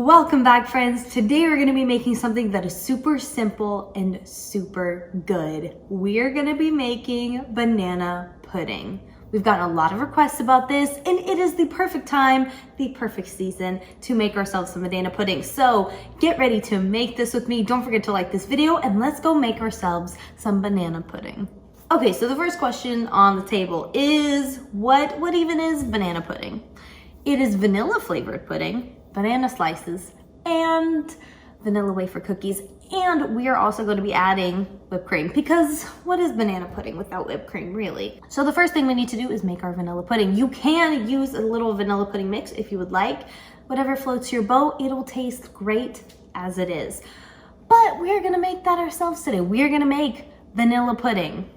Welcome back, friends. Today we're going to be making something that is super simple and super good. We're going to be making banana pudding. We've gotten a lot of requests about this, and it is the perfect time, the perfect season to make ourselves some banana pudding. So get ready to make this with me. Don't forget to like this video, and let's go make ourselves some banana pudding. Okay, so the first question on the table is, what even is banana pudding? It is vanilla flavored pudding, banana slices, and vanilla wafer cookies. And we are also going to be adding whipped cream, because what is banana pudding without whipped cream, really? So the first thing we need to do is make our vanilla pudding. You can use a little vanilla pudding mix if you would like. Whatever floats your boat, it'll taste great as it is. But we're gonna make that ourselves today. We're gonna make vanilla pudding,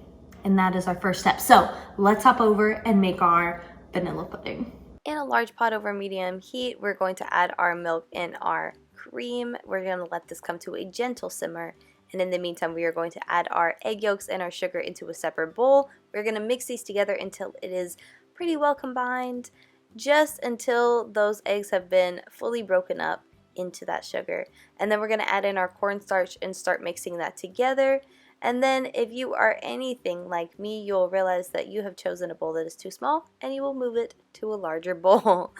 and that is our first step. So let's hop over and make our vanilla pudding. In a large pot over medium heat, we're going to add our milk and our cream. We're going to let this come to a gentle simmer. And in the meantime, we are going to add our egg yolks and our sugar into a separate bowl. We're going to mix these together until it is pretty well combined, just until those eggs have been fully broken up into that sugar. And then we're going to add in our cornstarch and start mixing that together. And then if you are anything like me, you'll realize that you have chosen a bowl that is too small, and you will move it to a larger bowl.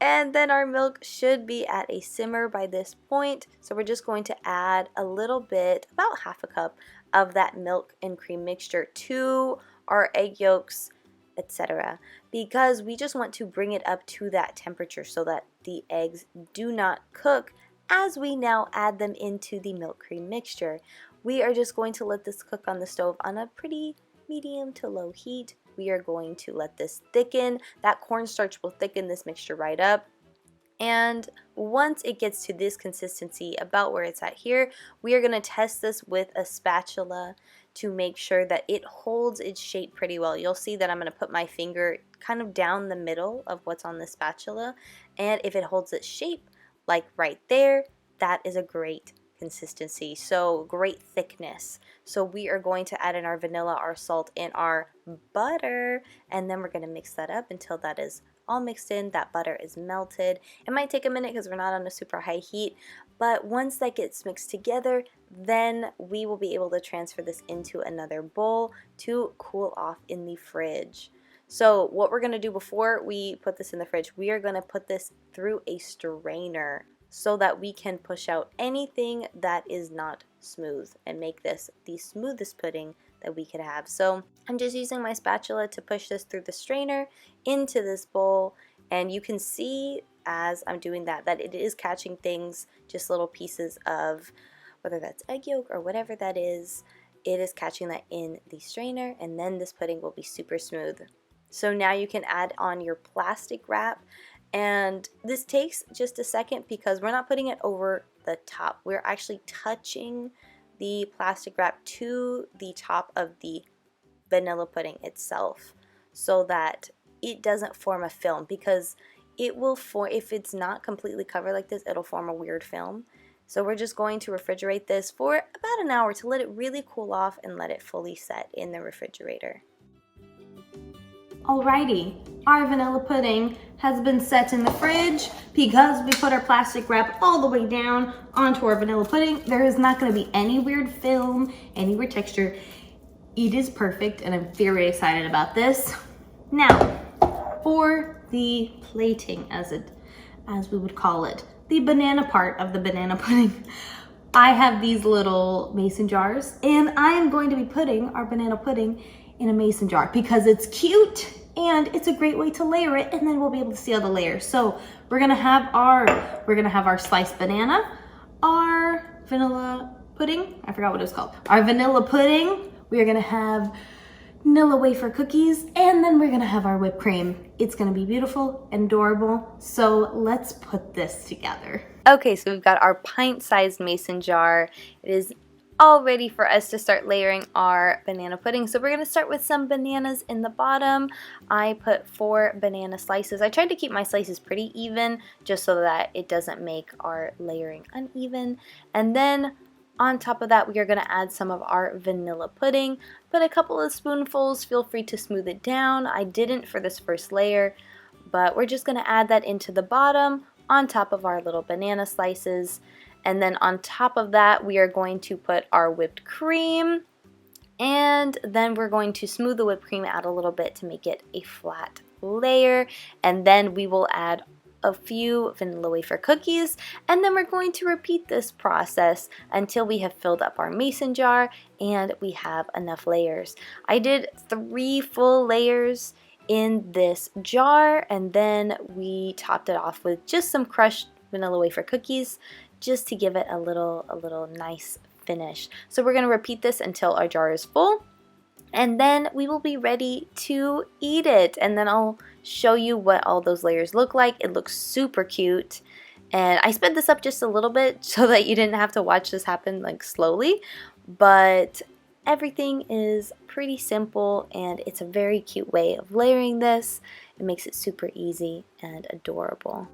And then our milk should be at a simmer by this point. So we're just going to add a little bit, about half a cup of that milk and cream mixture to our egg yolks, etc. Because we just want to bring it up to that temperature so that the eggs do not cook as we now add them into the milk cream mixture. We are just going to let this cook on the stove on a pretty medium to low heat. We are going to let this thicken. That cornstarch will thicken this mixture right up. And once it gets to this consistency, about where it's at here, we are going to test this with a spatula to make sure that it holds its shape pretty well. You'll see that I'm going to put my finger kind of down the middle of what's on the spatula. And if it holds its shape, like right there, that is a great consistency, so great thickness. So we are going to add in our vanilla, our salt, and our butter, and then we're going to mix that up until that is all mixed in, that butter is melted. It might take a minute because we're not on a super high heat, but once that gets mixed together, then we will be able to transfer this into another bowl to cool off in the fridge. So what we're going to do before we put this in the fridge, we are going to put this through a strainer, so that we can push out anything that is not smooth and make this the smoothest pudding that we could have. So I'm just using my spatula to push this through the strainer into this bowl, and you can see as I'm doing that it is catching things, just little pieces of, whether that's egg yolk or whatever that is, it is catching that in the strainer, and then this pudding will be super smooth. So now you can add on your plastic wrap. And this takes just a second because we're not putting it over the top. We're actually touching the plastic wrap to the top of the vanilla pudding itself so that it doesn't form a film, because it will form, if it's not completely covered like this, it'll form a weird film. So we're just going to refrigerate this for about an hour to let it really cool off and let it fully set in the refrigerator. Alrighty, our vanilla pudding has been set in the fridge because we put our plastic wrap all the way down onto our vanilla pudding. There is not going to be any weird film, any weird texture. It is perfect, and I'm very excited about this. Now, for the plating, as we would call it, the banana part of the banana pudding, I have these little mason jars, and I am going to be putting our banana pudding in a mason jar because it's cute and it's a great way to layer it, and then we'll be able to see all the layers. So we're gonna have our sliced banana, our vanilla pudding, I forgot what it was called, our vanilla pudding, we are gonna have vanilla wafer cookies, and then we're gonna have our whipped cream. It's gonna be beautiful and adorable, so let's put this together. Okay, so we've got our pint-sized mason jar. It is all ready for us to start layering our banana pudding. So we're going to start with some bananas in the bottom. I put 4 banana slices. I tried to keep my slices pretty even just so that it doesn't make our layering uneven. And then on top of that, we are going to add some of our vanilla pudding. Put a couple of spoonfuls. Feel free to smooth it down. I didn't for this first layer, but we're just going to add that into the bottom. on top of our little banana slices. And then on top of that, we are going to put our whipped cream. And then we're going to smooth the whipped cream out a little bit to make it a flat layer. And then we will add a few vanilla wafer cookies, and then we're going to repeat this process until we have filled up our mason jar and we have enough layers. I did 3 full layers in this jar, and then we topped it off with just some crushed vanilla wafer cookies just to give it a little nice finish. So we're going to repeat this until our jar is full, and then we will be ready to eat it. And then I'll show you what all those layers look like. It looks super cute, and I sped this up just a little bit so that you didn't have to watch this happen like slowly, but everything is pretty simple and it's a very cute way of layering this. It makes it super easy and adorable.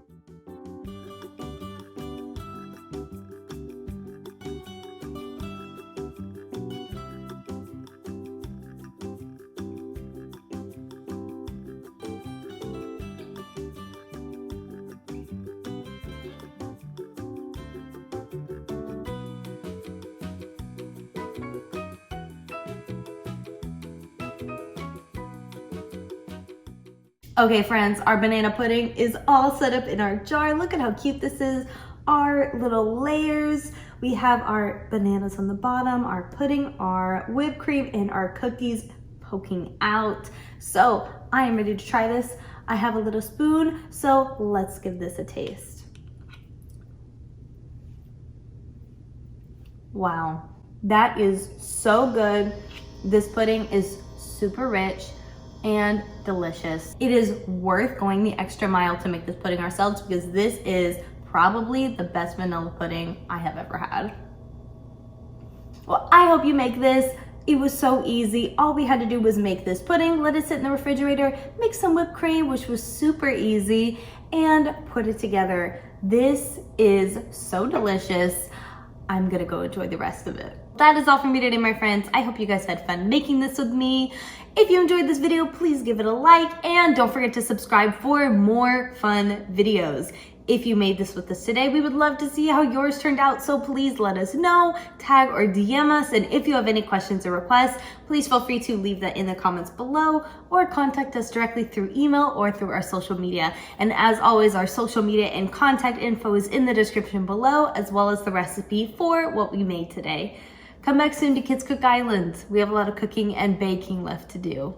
Okay friends, our banana pudding is all set up in our jar. Look at how cute this is. Our little layers. We have our bananas on the bottom, our pudding, our whipped cream, and our cookies poking out. So I am ready to try this. I have a little spoon, so let's give this a taste. Wow, that is so good. This pudding is super rich and delicious. It is worth going the extra mile to make this pudding ourselves because this is probably the best vanilla pudding I have ever had. Well, I hope you make this. It was so easy. All we had to do was make this pudding, let it sit in the refrigerator, make some whipped cream, which was super easy, and put it together. This is so delicious. I'm gonna go enjoy the rest of it. That is all from me today, my friends. I hope you guys had fun making this with me. If you enjoyed this video, please give it a like, and don't forget to subscribe for more fun videos. If you made this with us today, we would love to see how yours turned out, so please let us know, tag or DM us, and if you have any questions or requests, please feel free to leave that in the comments below or contact us directly through email or through our social media. And as always, our social media and contact info is in the description below, as well as the recipe for what we made today. Come back soon to Kids Cook Island. We have a lot of cooking and baking left to do.